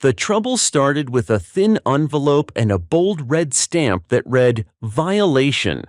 The trouble started with a thin envelope and a bold red stamp that read, "Violation."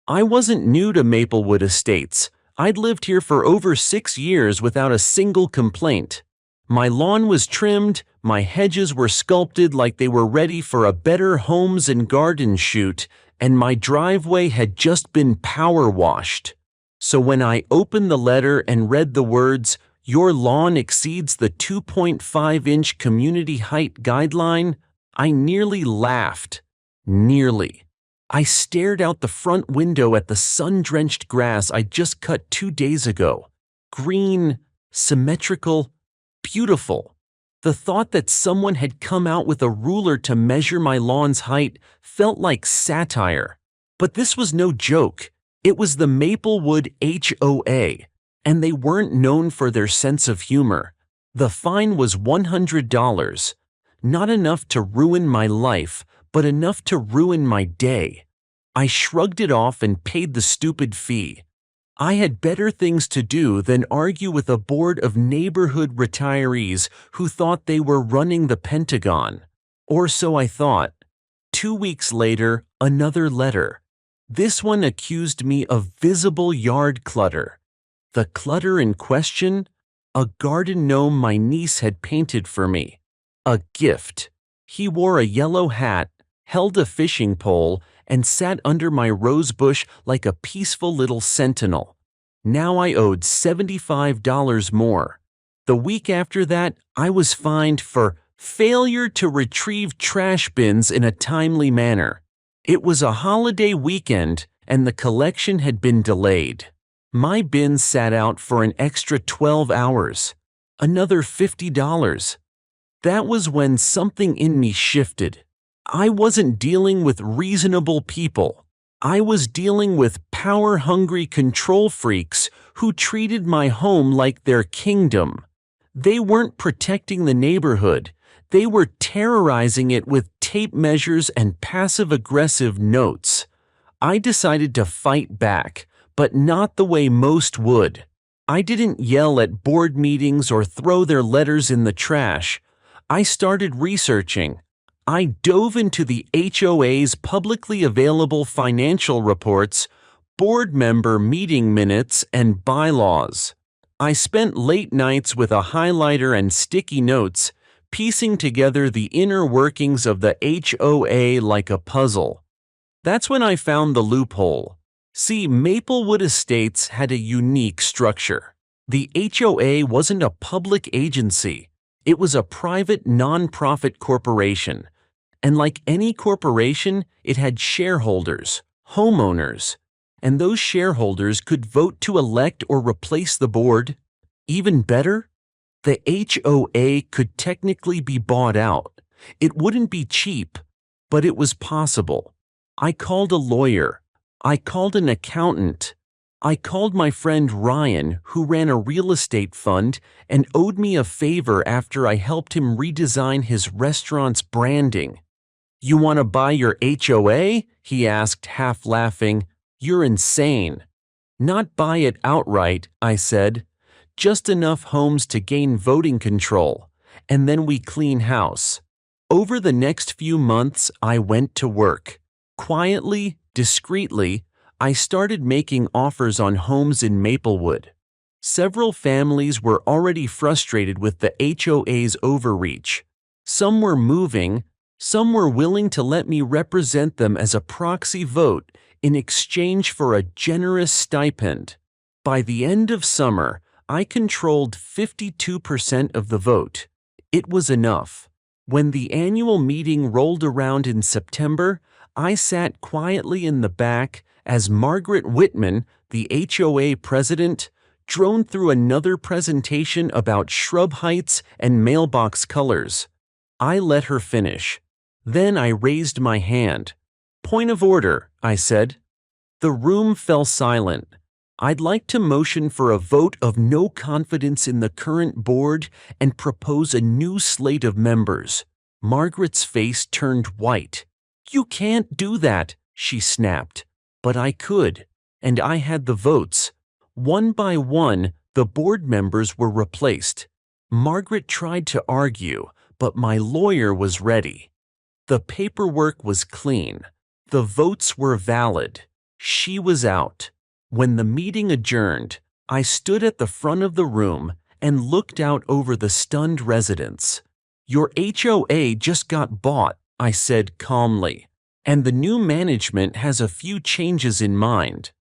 I wasn't new to Maplewood Estates. I'd lived here for over 6 years without a single complaint. My lawn was trimmed, my hedges were sculpted like they were ready for a Better Homes and Gardens shoot, and my driveway had just been power washed. So when I opened the letter and read the words, "Your lawn exceeds the 2.5-inch community height guideline," I nearly laughed. Nearly. I stared out the front window at the sun-drenched grass I just cut 2 days ago. Green, symmetrical, beautiful. The thought that someone had come out with a ruler to measure my lawn's height felt like satire. But this was no joke. It was the Maplewood HOA, and they weren't known for their sense of humor. The fine was $100. Not enough to ruin my life, but enough to ruin my day. I shrugged it off and paid the stupid fee. I had better things to do than argue with a board of neighborhood retirees who thought they were running the Pentagon. Or so I thought. 2 weeks later, another letter. This one accused me of visible yard clutter. The clutter in question? A garden gnome my niece had painted for me. A gift. He wore a yellow hat, held a fishing pole, and sat under my rose bush like a peaceful little sentinel. Now I owed $75 more. The week after that, I was fined for failure to retrieve trash bins in a timely manner. It was a holiday weekend, and the collection had been delayed. My bins sat out for an extra 12 hours. Another $50. That was when something in me shifted. I wasn't dealing with reasonable people. I was dealing with power-hungry control freaks who treated my home like their kingdom. They weren't protecting the neighborhood. They were terrorizing it with tape measures and passive-aggressive notes. I decided to fight back, but not the way most would. I didn't yell at board meetings or throw their letters in the trash. I started researching. I dove into the HOA's publicly available financial reports, board member meeting minutes, and bylaws. I spent late nights with a highlighter and sticky notes, piecing together the inner workings of the HOA like a puzzle. That's when I found the loophole. See, Maplewood Estates had a unique structure. The HOA wasn't a public agency. It was a private nonprofit corporation. And like any corporation, it had shareholders, homeowners, and those shareholders could vote to elect or replace the board. Even better, the HOA could technically be bought out. It wouldn't be cheap, but it was possible. I called a lawyer. I called an accountant. I called my friend Ryan, who ran a real estate fund and owed me a favor after I helped him redesign his restaurant's branding. "You want to buy your HOA?" he asked, half laughing. "You're insane." "Not buy it outright," I said. "Just enough homes to gain voting control, and then we clean house." Over the next few months, I went to work. Quietly, discreetly, I started making offers on homes in Maplewood. Several families were already frustrated with the HOA's overreach. Some were moving. Some were willing to let me represent them as a proxy vote in exchange for a generous stipend. By the end of summer, I controlled 52% of the vote. It was enough. When the annual meeting rolled around in September, I sat quietly in the back as Margaret Whitman, the HOA president, droned through another presentation about shrub heights and mailbox colors. I let her finish. Then I raised my hand. "Point of order," I said. The room fell silent. "I'd like to motion for a vote of no confidence in the current board and propose a new slate of members." Margaret's face turned white. "You can't do that," she snapped. But I could, and I had the votes. One by one, the board members were replaced. Margaret tried to argue, but my lawyer was ready. The paperwork was clean. The votes were valid. She was out. When the meeting adjourned, I stood at the front of the room and looked out over the stunned residents. "Your HOA just got bought," I said calmly, "and the new management has a few changes in mind."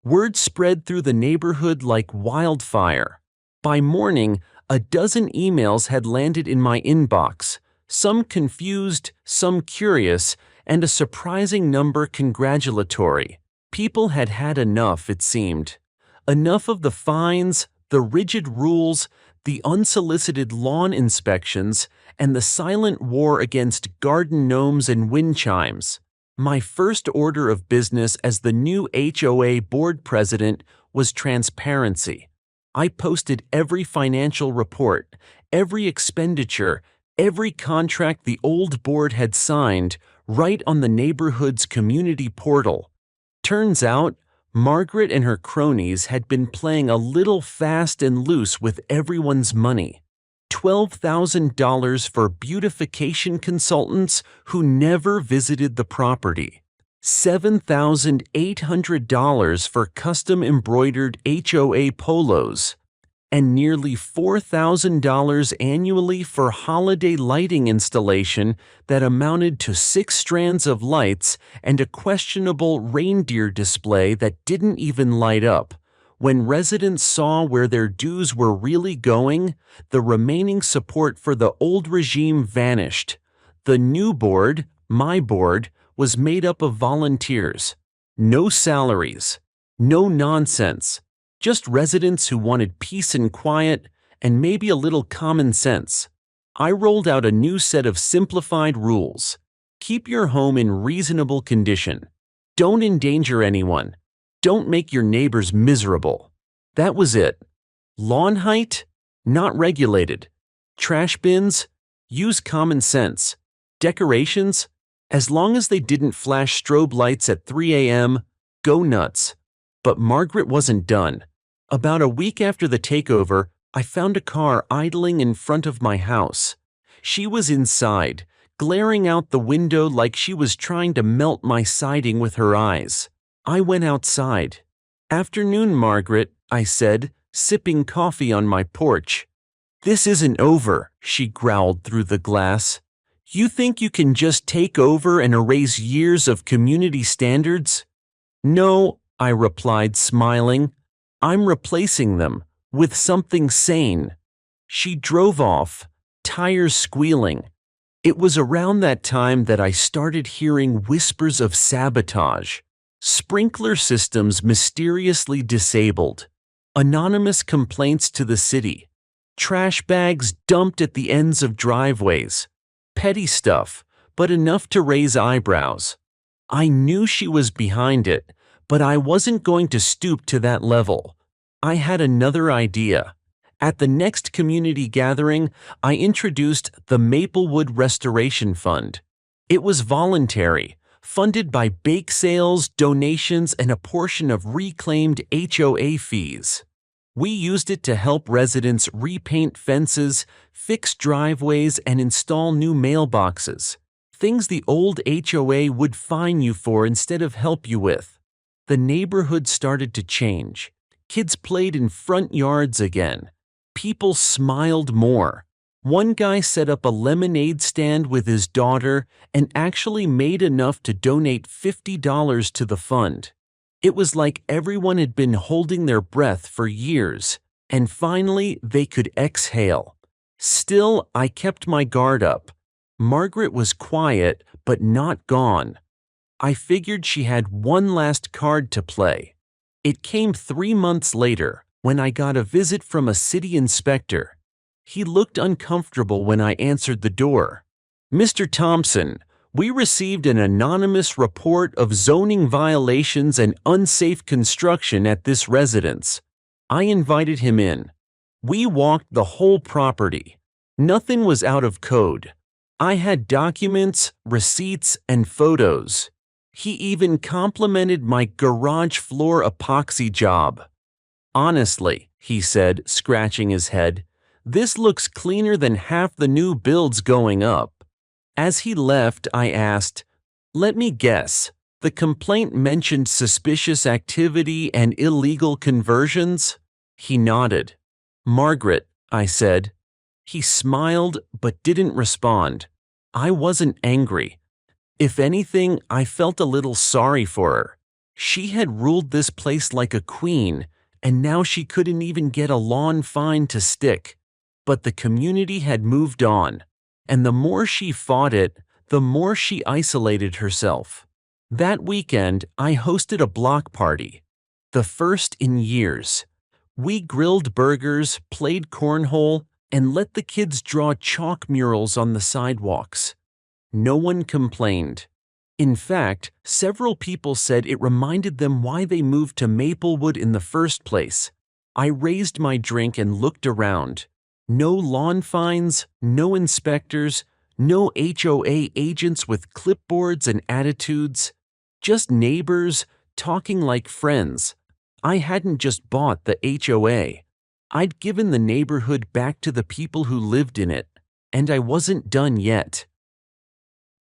Word spread through the neighborhood like wildfire. By morning, a dozen emails had landed in my inbox, some confused, some curious, and a surprising number congratulatory. People had had enough, it seemed. Enough of the fines, the rigid rules, the unsolicited lawn inspections, and the silent war against garden gnomes and wind chimes. My first order of business as the new HOA board president was transparency. I posted every financial report, every expenditure, every contract the old board had signed right on the neighborhood's community portal. Turns out, Margaret and her cronies had been playing a little fast and loose with everyone's money. $12,000 for beautification consultants who never visited the property. $7,800 for custom embroidered HOA polos. And nearly $4,000 annually for holiday lighting installation that amounted to 6 strands of lights and a questionable reindeer display that didn't even light up. When residents saw where their dues were really going, the remaining support for the old regime vanished. The new board, my board, was made up of volunteers. No salaries. No nonsense. Just residents who wanted peace and quiet and maybe a little common sense. I rolled out a new set of simplified rules. Keep your home in reasonable condition. Don't endanger anyone. Don't make your neighbors miserable. That was it. Lawn height? Not regulated. Trash bins? Use common sense. Decorations? As long as they didn't flash strobe lights at 3 a.m., go nuts. But Margaret wasn't done. About a week after the takeover, I found a car idling in front of my house. She was inside, glaring out the window like she was trying to melt my siding with her eyes. I went outside. "Afternoon, Margaret," I said, sipping coffee on my porch. "This isn't over," she growled through the glass. "You think you can just take over and erase years of community standards?" "No," I replied, smiling. "I'm replacing them with something sane." She drove off, tires squealing. It was around that time that I started hearing whispers of sabotage. Sprinkler systems mysteriously disabled. Anonymous complaints to the city. Trash bags dumped at the ends of driveways. Petty stuff, but enough to raise eyebrows. I knew she was behind it, but I wasn't going to stoop to that level. I had another idea. At the next community gathering, I introduced the Maplewood Restoration Fund. It was voluntary, funded by bake sales, donations, and a portion of reclaimed HOA fees. We used it to help residents repaint fences, fix driveways, and install new mailboxes. Things the old HOA would fine you for instead of help you with. The neighborhood started to change. Kids played in front yards again. People smiled more. One guy set up a lemonade stand with his daughter and actually made enough to donate $50 to the fund. It was like everyone had been holding their breath for years, and finally they could exhale. Still, I kept my guard up. Margaret was quiet, but not gone. I figured she had one last card to play. It came 3 months later, when I got a visit from a city inspector. He looked uncomfortable when I answered the door. "Mr. Thompson, we received an anonymous report of zoning violations and unsafe construction at this residence." I invited him in. We walked the whole property. Nothing was out of code. I had documents, receipts, and photos. He even complimented my garage floor epoxy job. "Honestly," he said, scratching his head, This looks cleaner than half the new builds going up." As he left, I asked, "Let me guess. The complaint mentioned suspicious activity and illegal conversions?" He nodded. "Margaret," I said. He smiled but didn't respond. I wasn't angry. If anything, I felt a little sorry for her. She had ruled this place like a queen, and now she couldn't even get a lawn fine to stick. But the community had moved on, and the more she fought it, the more she isolated herself. That weekend, I hosted a block party, the first in years. We grilled burgers, played cornhole, and let the kids draw chalk murals on the sidewalks. No one complained. In fact, several people said it reminded them why they moved to Maplewood in the first place. I raised my drink and looked around. No lawn fines, no inspectors, no HOA agents with clipboards and attitudes. Just neighbors talking like friends. I hadn't just bought the HOA. I'd given the neighborhood back to the people who lived in it, and I wasn't done yet.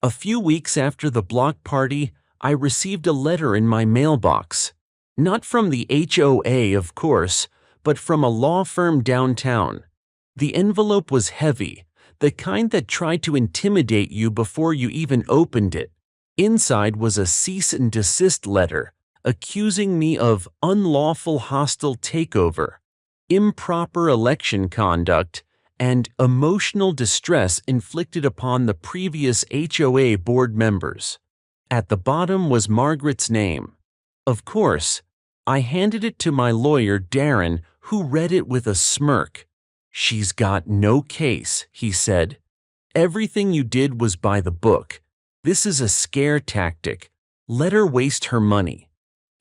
A few weeks after the block party, I received a letter in my mailbox. Not from the HOA, of course, but from a law firm downtown. The envelope was heavy, the kind that tried to intimidate you before you even opened it. Inside was a cease and desist letter, accusing me of unlawful hostile takeover, improper election conduct, and emotional distress inflicted upon the previous HOA board members. At the bottom was Margaret's name. Of course, I handed it to my lawyer, Darren, who read it with a smirk. "She's got no case," he said. "Everything you did was by the book. This is a scare tactic. Let her waste her money."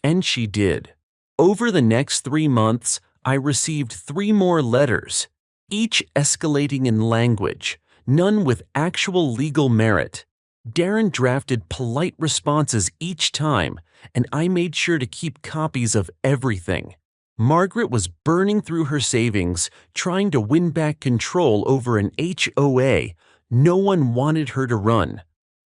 And she did. Over the next 3 months, I received 3 more letters, each escalating in language, none with actual legal merit. Darren drafted polite responses each time, and I made sure to keep copies of everything. Margaret was burning through her savings, trying to win back control over an HOA no one wanted her to run.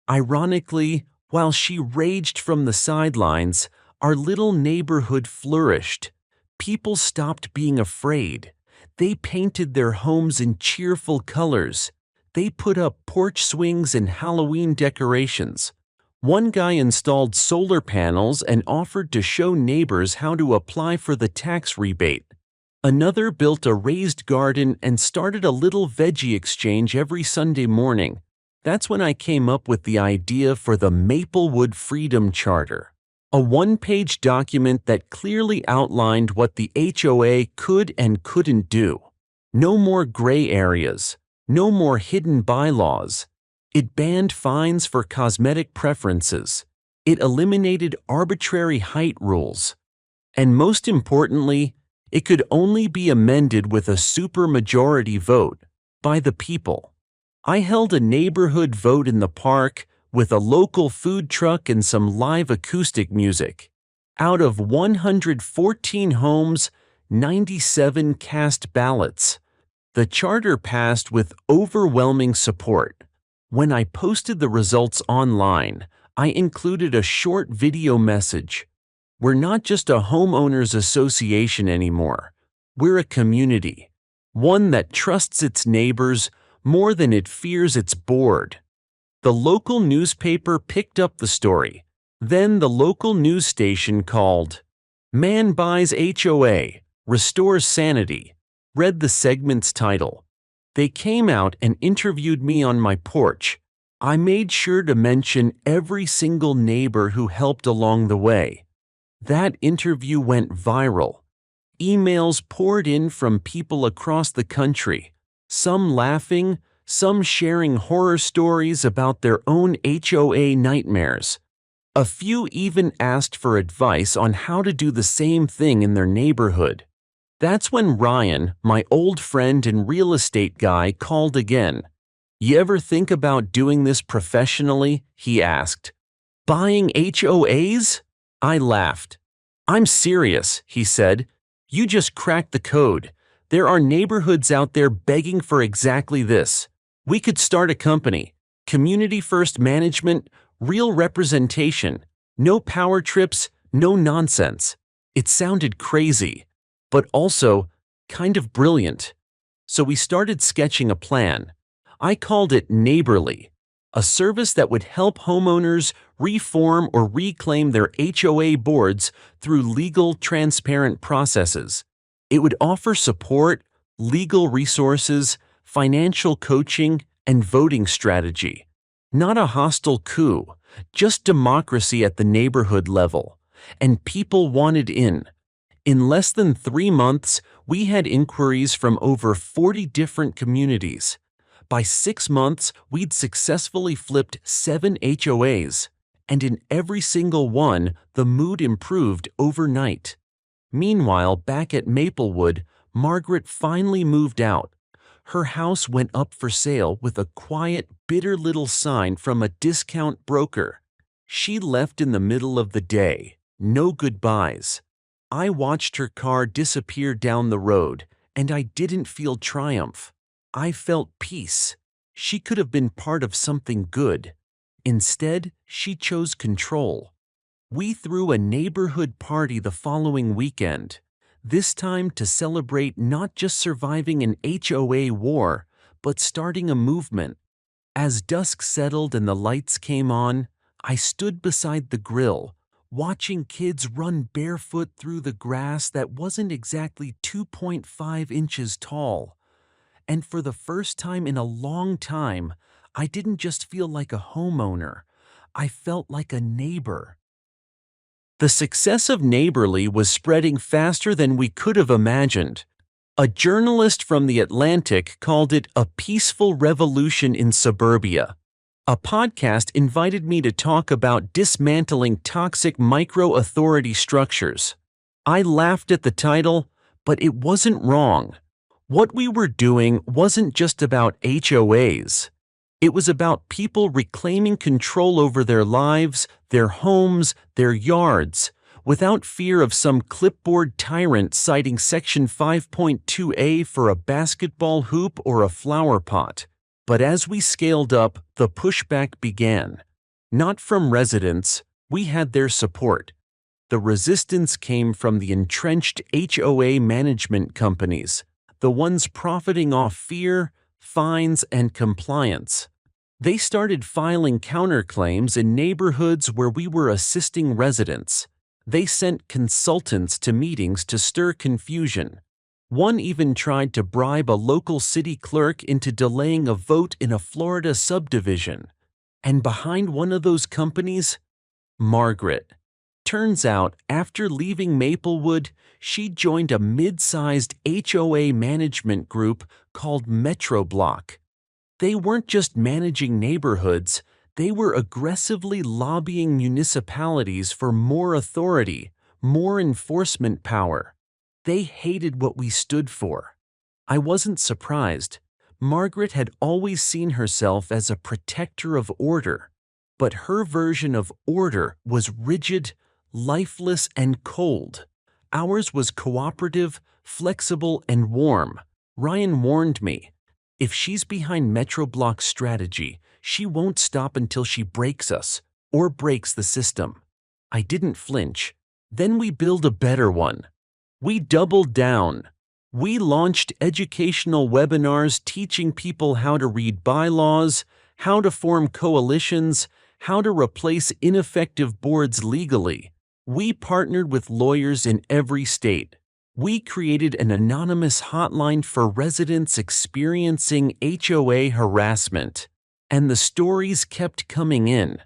Ironically, while she raged from the sidelines, our little neighborhood flourished. People stopped being afraid. They painted their homes in cheerful colors. They put up porch swings and Halloween decorations. One guy installed solar panels and offered to show neighbors how to apply for the tax rebate. Another built a raised garden and started a little veggie exchange every Sunday morning. That's when I came up with the idea for the Maplewood Freedom Charter, a 1-page document that clearly outlined what the HOA could and couldn't do. No more gray areas, no more hidden bylaws. It banned fines for cosmetic preferences. It eliminated arbitrary height rules. And most importantly, it could only be amended with a supermajority vote by the people. I held a neighborhood vote in the park with a local food truck and some live acoustic music. Out of 114 homes, 97 cast ballots. The charter passed with overwhelming support. When I posted the results online, I included a short video message. We're not just a homeowners association anymore. We're a community, one that trusts its neighbors more than it fears its board. The local newspaper picked up the story. Then the local news station called, "Man Buys HOA, Restores Sanity," read the segment's title. They came out and interviewed me on my porch. I made sure to mention every single neighbor who helped along the way. That interview went viral. Emails poured in from people across the country, some laughing, some sharing horror stories about their own HOA nightmares. A few even asked for advice on how to do the same thing in their neighborhood. That's when Ryan, my old friend and real estate guy, called again. "You ever think about doing this professionally?" he asked. "Buying HOAs?" I laughed. "I'm serious," he said. "You just cracked the code. There are neighborhoods out there begging for exactly this. We could start a company. Community-first management, real representation, no power trips, no nonsense. It sounded crazy, but also kind of brilliant. So we started sketching a plan. I called it Neighborly, a service that would help homeowners reform or reclaim their HOA boards through legal, transparent processes. It would offer support, legal resources, financial coaching, and voting strategy. Not a hostile coup, just democracy at the neighborhood level. And people wanted in. In less than 3 months, we had inquiries from over 40 different communities. By 6 months, we'd successfully flipped 7 HOAs, and in every single one, the mood improved overnight. Meanwhile, back at Maplewood, Margaret finally moved out. Her house went up for sale with a quiet, bitter little sign from a discount broker. She left in the middle of the day, no goodbyes. I watched her car disappear down the road, and I didn't feel triumph. I felt peace. She could have been part of something good. Instead, she chose control. We threw a neighborhood party the following weekend, this time to celebrate not just surviving an HOA war, but starting a movement. As dusk settled and the lights came on, I stood beside the grill, watching kids run barefoot through the grass that wasn't exactly 2.5 inches tall. And for the first time in a long time, I didn't just feel like a homeowner, I felt like a neighbor. The success of Neighborly was spreading faster than we could have imagined. A journalist from The Atlantic called it a peaceful revolution in suburbia. A podcast invited me to talk about dismantling toxic micro-authority structures. I laughed at the title, but it wasn't wrong. What we were doing wasn't just about HOAs. It was about people reclaiming control over their lives, their homes, their yards, without fear of some clipboard tyrant citing Section 5.2a for a basketball hoop or a flower pot. But as we scaled up, the pushback began. Not from residents, we had their support. The resistance came from the entrenched HOA management companies, the ones profiting off fear, fines, and compliance. They started filing counterclaims in neighborhoods where we were assisting residents. They sent consultants to meetings to stir confusion. One even tried to bribe a local city clerk into delaying a vote in a Florida subdivision. And behind one of those companies, Margaret. Turns out, after leaving Maplewood, she joined a mid-sized HOA management group called Metro Block. They weren't just managing neighborhoods, they were aggressively lobbying municipalities for more authority, more enforcement power. They hated what we stood for. I wasn't surprised. Margaret had always seen herself as a protector of order, but her version of order was rigid, lifeless, and cold. Ours was cooperative, flexible, and warm. Ryan warned me, if she's behind Metro Block's strategy, she won't stop until she breaks us or breaks the system. I didn't flinch. Then we built a better one. We doubled down. We launched educational webinars teaching people how to read bylaws, how to form coalitions, how to replace ineffective boards legally. We partnered with lawyers in every state. We created an anonymous hotline for residents experiencing HOA harassment. And the stories kept coming in.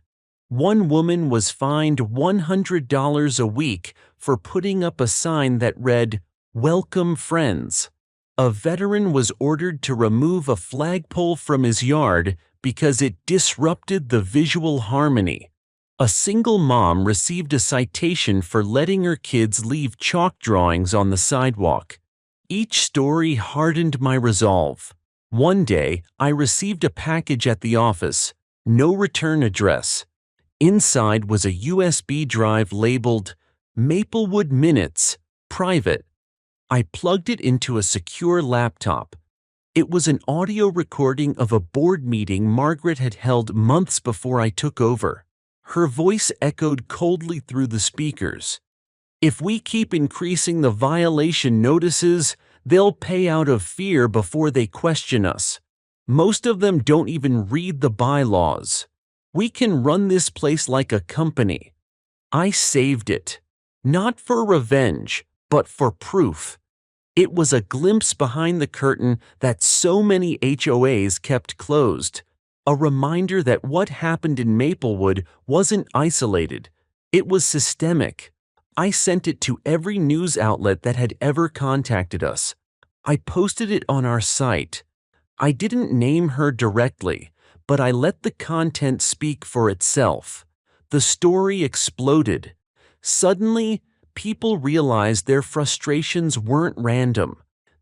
One woman was fined $100 a week for putting up a sign that read, "Welcome Friends." A veteran was ordered to remove a flagpole from his yard because it disrupted the visual harmony. A single mom received a citation for letting her kids leave chalk drawings on the sidewalk. Each story hardened my resolve. One day, I received a package at the office, no return address. Inside was a USB drive labeled Maplewood Minutes, Private. I plugged it into a secure laptop. It was an audio recording of a board meeting Margaret had held months before I took over. Her voice echoed coldly through the speakers. "If we keep increasing the violation notices, they'll pay out of fear before they question us. Most of them don't even read the bylaws. We can run this place like a company." I saved it. Not for revenge, but for proof. It was a glimpse behind the curtain that so many HOAs kept closed. A reminder that what happened in Maplewood wasn't isolated. It was systemic. I sent it to every news outlet that had ever contacted us. I posted it on our site. I didn't name her directly, but I let the content speak for itself. The story exploded. Suddenly, people realized their frustrations weren't random.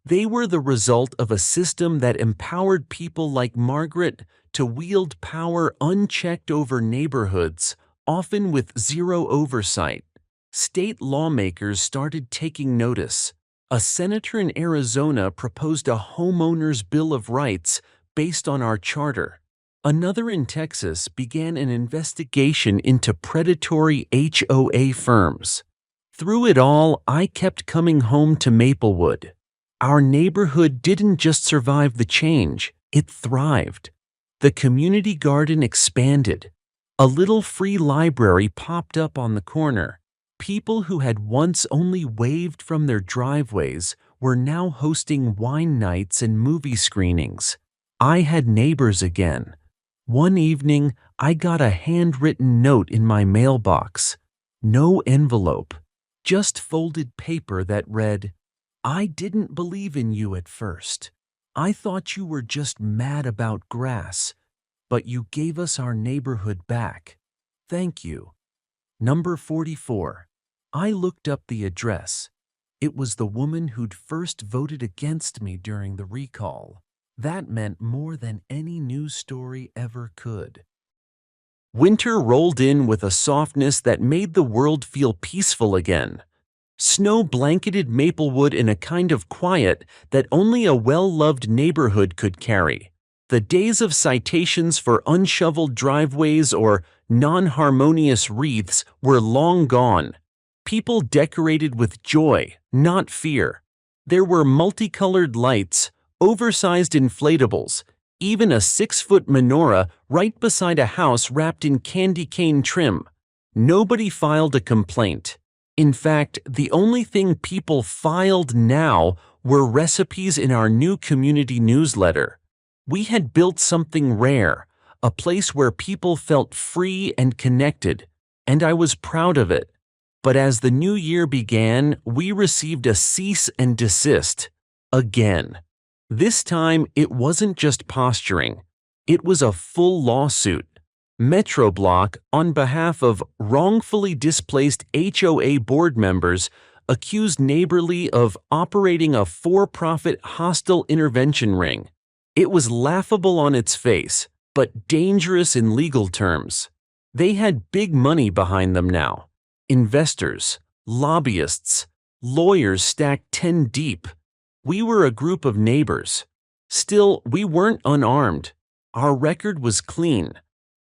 They were the result of a system that empowered people like Margaret to wield power unchecked over neighborhoods, often with zero oversight. State lawmakers started taking notice. A senator in Arizona proposed a homeowner's Bill of Rights based on our charter. Another in Texas began an investigation into predatory HOA firms. Through it all, I kept coming home to Maplewood. Our neighborhood didn't just survive the change, it thrived. The community garden expanded. A little free library popped up on the corner. People who had once only waved from their driveways were now hosting wine nights and movie screenings. I had neighbors again. One evening, I got a handwritten note in my mailbox. No envelope, just folded paper that read, "I didn't believe in you at first. I thought you were just mad about grass, but you gave us our neighborhood back. Thank you." Number 44. I looked up the address. It was the woman who'd first voted against me during the recall. That meant more than any news story ever could. Winter rolled in with a softness that made the world feel peaceful again. Snow blanketed Maplewood in a kind of quiet that only a well-loved neighborhood could carry. The days of citations for unshoveled driveways or non-harmonious wreaths were long gone. People decorated with joy, not fear. There were multicolored lights, oversized inflatables, even a 6-foot menorah right beside a house wrapped in candy cane trim. Nobody filed a complaint. In fact, the only thing people filed now were recipes in our new community newsletter. We had built something rare, a place where people felt free and connected, and I was proud of it. But as the new year began, we received a cease and desist. Again. This time, it wasn't just posturing. It was a full lawsuit. Metroblock, on behalf of wrongfully displaced HOA board members, accused Neighborly of operating a for-profit hostile intervention ring. It was laughable on its face, but dangerous in legal terms. They had big money behind them now. Investors, lobbyists, lawyers stacked 10 deep. We were a group of neighbors. Still, we weren't unarmed. Our record was clean.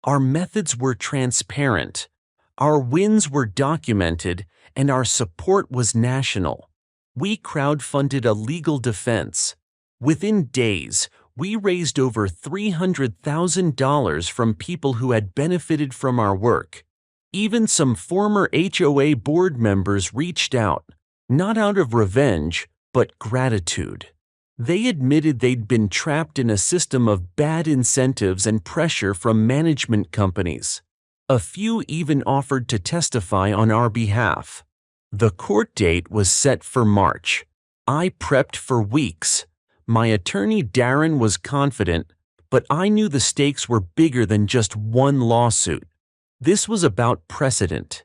Our methods were transparent. Our wins were documented, and our support was national. We crowdfunded a legal defense. Within days, we raised over $300,000 from people who had benefited from our work. Even some former HOA board members reached out, not out of revenge, but gratitude. They admitted they'd been trapped in a system of bad incentives and pressure from management companies. A few even offered to testify on our behalf. The court date was set for March. I prepped for weeks. My attorney Darren was confident, but I knew the stakes were bigger than just one lawsuit. This was about precedent.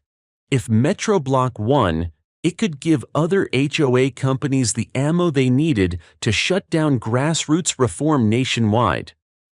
If Metroblock won, it could give other HOA companies the ammo they needed to shut down grassroots reform nationwide.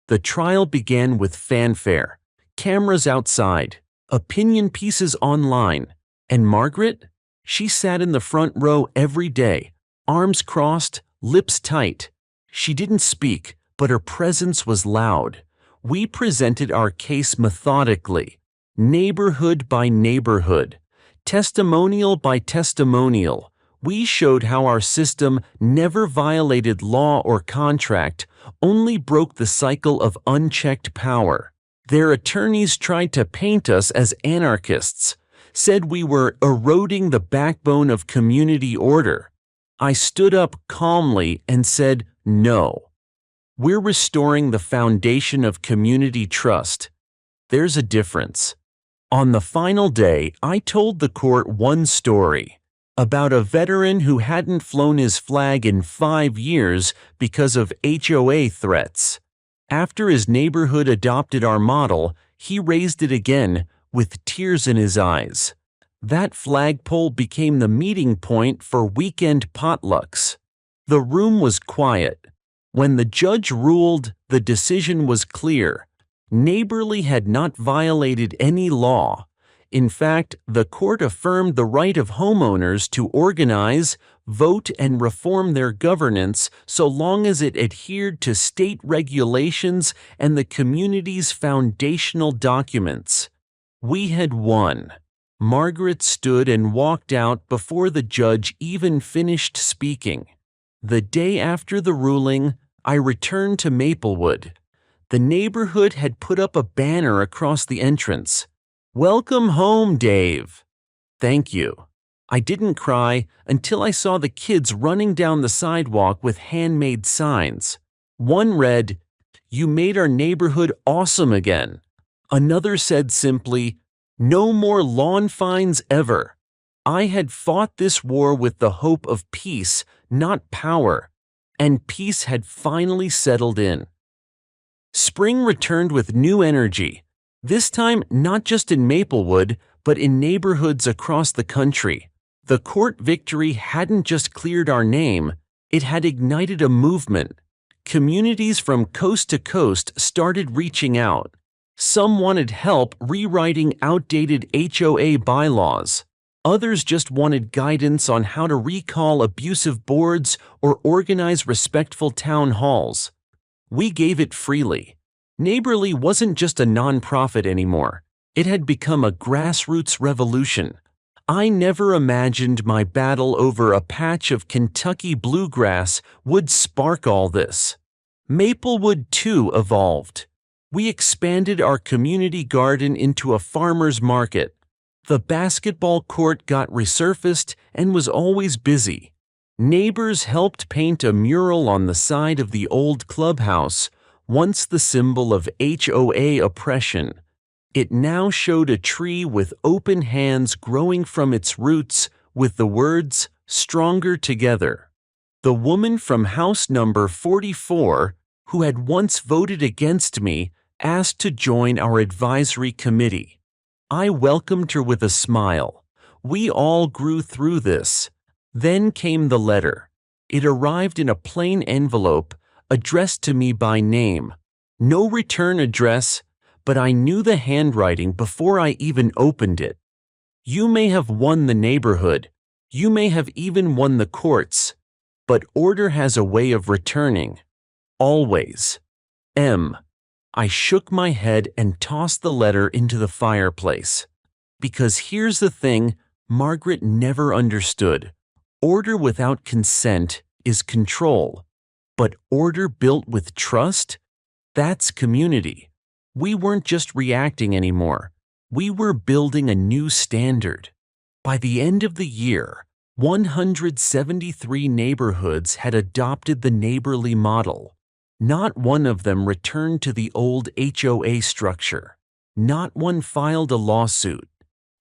The trial began with fanfare, cameras outside, opinion pieces online, and Margaret? She sat in the front row every day, arms crossed, lips tight. She didn't speak, but her presence was loud. We presented our case methodically, neighborhood by neighborhood, testimonial by testimonial. We showed how our system never violated law or contract, only broke the cycle of unchecked power. Their attorneys tried to paint us as anarchists, said we were eroding the backbone of community order. I stood up calmly and said, no. We're restoring the foundation of community trust. There's a difference. On the final day, I told the court one story about a veteran who hadn't flown his flag in 5 years because of HOA threats. After his neighborhood adopted our model, he raised it again with tears in his eyes. That flagpole became the meeting point for weekend potlucks. The room was quiet. When the judge ruled, the decision was clear. Neighborly had not violated any law. In fact, the court affirmed the right of homeowners to organize, vote, and reform their governance so long as it adhered to state regulations and the community's foundational documents. We had won. Margaret stood and walked out before the judge even finished speaking. The day after the ruling, I returned to Maplewood. The neighborhood had put up a banner across the entrance. "Welcome home, Dave." Thank you. I didn't cry until I saw the kids running down the sidewalk with handmade signs. One read, "You made our neighborhood awesome again." Another said simply, "No more lawn fines ever." I had fought this war with the hope of peace, not power, and peace had finally settled in. Spring returned with new energy. This time, not just in Maplewood, but in neighborhoods across the country. The court victory hadn't just cleared our name, it had ignited a movement. Communities from coast to coast started reaching out. Some wanted help rewriting outdated HOA bylaws. Others just wanted guidance on how to recall abusive boards or organize respectful town halls. We gave it freely. Neighborly wasn't just a nonprofit anymore. It had become a grassroots revolution. I never imagined my battle over a patch of Kentucky bluegrass would spark all this. Maplewood too evolved. We expanded our community garden into a farmer's market. The basketball court got resurfaced and was always busy. Neighbors helped paint a mural on the side of the old clubhouse, once the symbol of HOA oppression. It now showed a tree with open hands growing from its roots with the words, "Stronger Together." The woman from house number 44, who had once voted against me, asked to join our advisory committee. I welcomed her with a smile. We all grew through this. Then came the letter. It arrived in a plain envelope, addressed to me by name. No return address, but I knew the handwriting before I even opened it. You may have won the neighborhood. You may have even won the courts. But order has a way of returning. Always. M. I shook my head and tossed the letter into the fireplace. Because here's the thing Margaret never understood. Order without consent is control. But order built with trust? That's community. We weren't just reacting anymore. We were building a new standard. By the end of the year, 173 neighborhoods had adopted the neighborly model. Not one of them returned to the old HOA structure. Not one filed a lawsuit.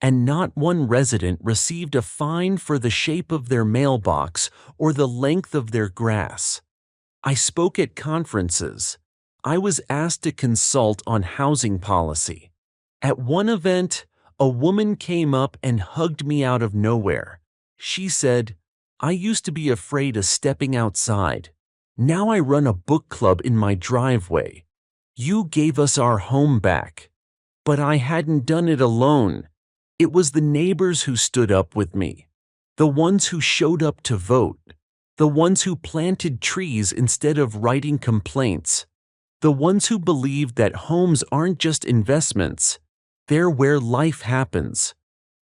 And not one resident received a fine for the shape of their mailbox or the length of their grass. I spoke at conferences. I was asked to consult on housing policy. At one event, a woman came up and hugged me out of nowhere. She said, "I used to be afraid of stepping outside. Now I run a book club in my driveway. You gave us our home back." But I hadn't done it alone. It was the neighbors who stood up with me, the ones who showed up to vote, The ones who planted trees instead of writing complaints. The ones who believed that homes aren't just investments, they're where life happens.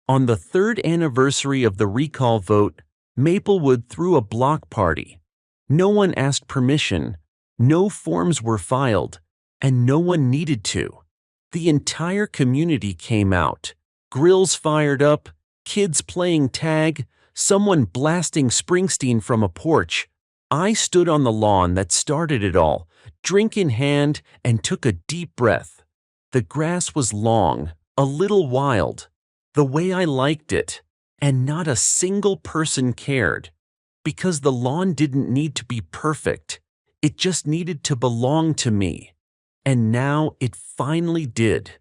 On the third anniversary of the recall vote, Maplewood threw a block party. No one asked permission, no forms were filed, and no one needed to. The entire community came out. Grills fired up, kids playing tag, someone blasting Springsteen from a porch. I stood on the lawn that started it all, drink in hand, and took a deep breath. The grass was long, a little wild, the way I liked it, and not a single person cared. Because the lawn didn't need to be perfect, it just needed to belong to me. And now it finally did.